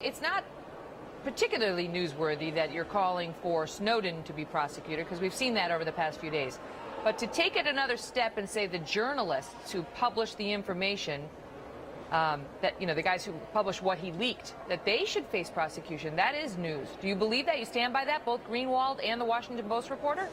It's not particularly newsworthy that you're calling for Snowden to be prosecuted, because we've seen that over the past few days. But to take it another step and say the journalists who published the information, that, you know, the guys who published what he leaked, that they should face prosecution, that is news. Do you believe that? You stand by that, both Greenwald and the Washington Post reporter?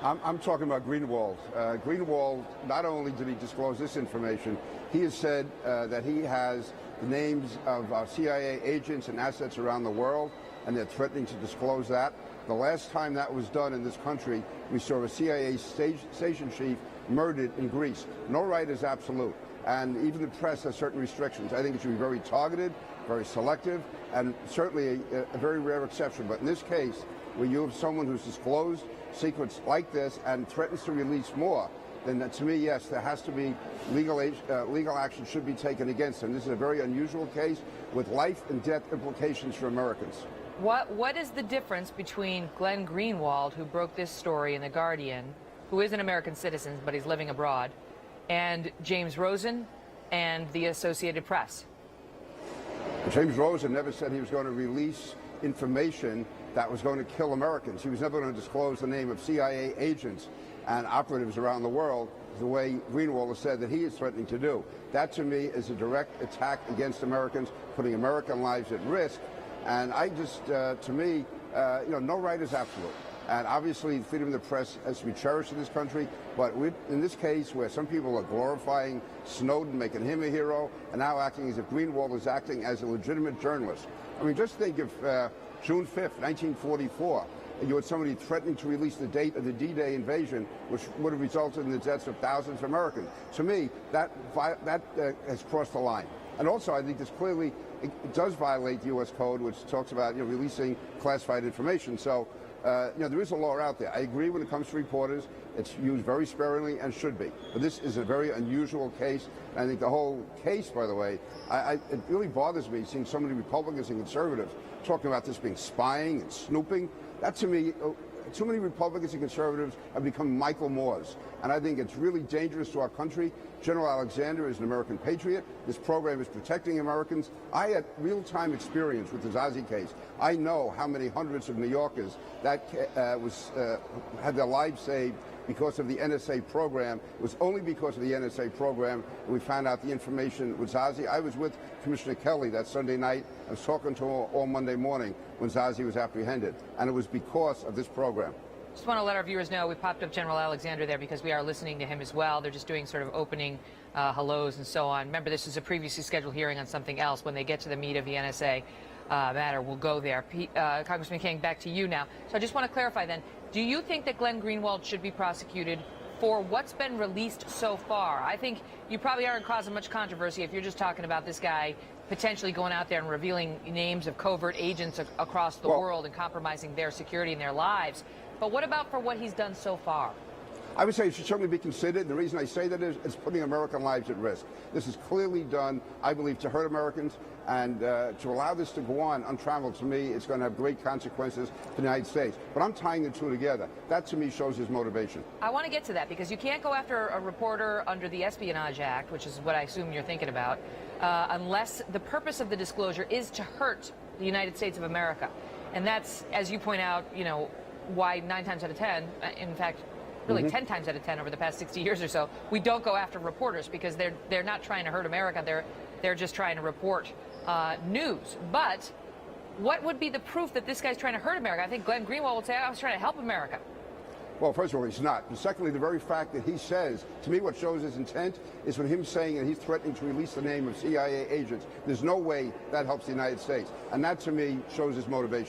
I'm talking about Greenwald. Greenwald, not only did he disclose this information, he has said that he has the names of CIA agents and assets around the world, and they're threatening to disclose that. The last time that was done in this country, we saw a CIA station chief murdered in Greece. No right is absolute, and even the press has certain restrictions. I think it should be very targeted, very selective, and certainly a very rare exception. But in this case, where you have someone who's disclosed secrets like this and threatens to release more, then to me, yes, there has to be legal action should be taken against him. This is a very unusual case with life and death implications for Americans. What is the difference between Glenn Greenwald, who broke this story in The Guardian, who is an American citizen but he's living abroad, and James Rosen and the Associated Press? James Rosen never said he was going to release information that was going to kill Americans. He was never going to disclose the name of CIA agents and operatives around the world the way Greenwald has said that he is threatening to do. That, to me, is a direct attack against Americans, putting American lives at risk. And I just, to me, you know, no right is absolute. And obviously, freedom of the press has to be cherished in this country. But in this case, where some people are glorifying Snowden, making him a hero, and now acting as if Greenwald is acting as a legitimate journalist. I mean, just think of June 5th, 1944. You had somebody threatening to release the date of the D-Day invasion, which would have resulted in the deaths of thousands of Americans. To me, that has crossed the line. And also, I think this clearly it does violate the U.S. Code, which talks about, you know, releasing classified information. So, you know, there is a law out there. I agree when it comes to reporters, it's used very sparingly and should be. But this is a very unusual case. And I think the whole case, by the way, it really bothers me seeing so many Republicans and conservatives talking about this being spying and snooping. That, to me, too many Republicans and conservatives have become Michael Moores. And I think it's really dangerous to our country. General Alexander is an American patriot. This program is protecting Americans. I had real-time experience with the Zazi case. I know how many hundreds of New Yorkers that had their lives saved because of the NSA program. It was only because of the NSA program that we found out the information with Zazi. I was with Commissioner Kelly that Sunday night. I was talking to her all Monday morning when Zazi was apprehended, and it was because of this program. Just want to let our viewers know we popped up General Alexander there because we are listening to him as well. They're just doing sort of opening hellos and so on. Remember, this is a previously scheduled hearing on something else. When they get to the meat of the NSA matter, we'll go there. Congressman King, back to you now. So I just want to clarify then, do you think that Glenn Greenwald should be prosecuted for what's been released so far? I think you probably aren't causing much controversy if you're just talking about this guy potentially going out there and revealing names of covert agents across the world and compromising their security and their lives. But what about for what he's done so far? I would say it should certainly be considered. The reason I say that is it's putting American lives at risk. This is clearly done, I believe, to hurt Americans. And to allow this to go on untraveled, to me, it's going to have great consequences for the United States. But I'm tying the two together. That, to me, shows his motivation. I want to get to that, because you can't go after a reporter under the Espionage Act, which is what I assume you're thinking about, unless the purpose of the disclosure is to hurt the United States of America. And that's, as you point out, you know, why 9 times out of 10, in fact, really 10 times out of 10 over the past 60 years or so, we don't go after reporters, because they're not trying to hurt America. They're just trying to report news. But what would be the proof that this guy's trying to hurt America? I think Glenn Greenwald would say, I was trying to help America. Well, first of all, he's not. And secondly, the very fact that he says, to me, what shows his intent is when him saying that he's threatening to release the name of CIA agents. There's no way that helps the United States. And that, to me, shows his motivation.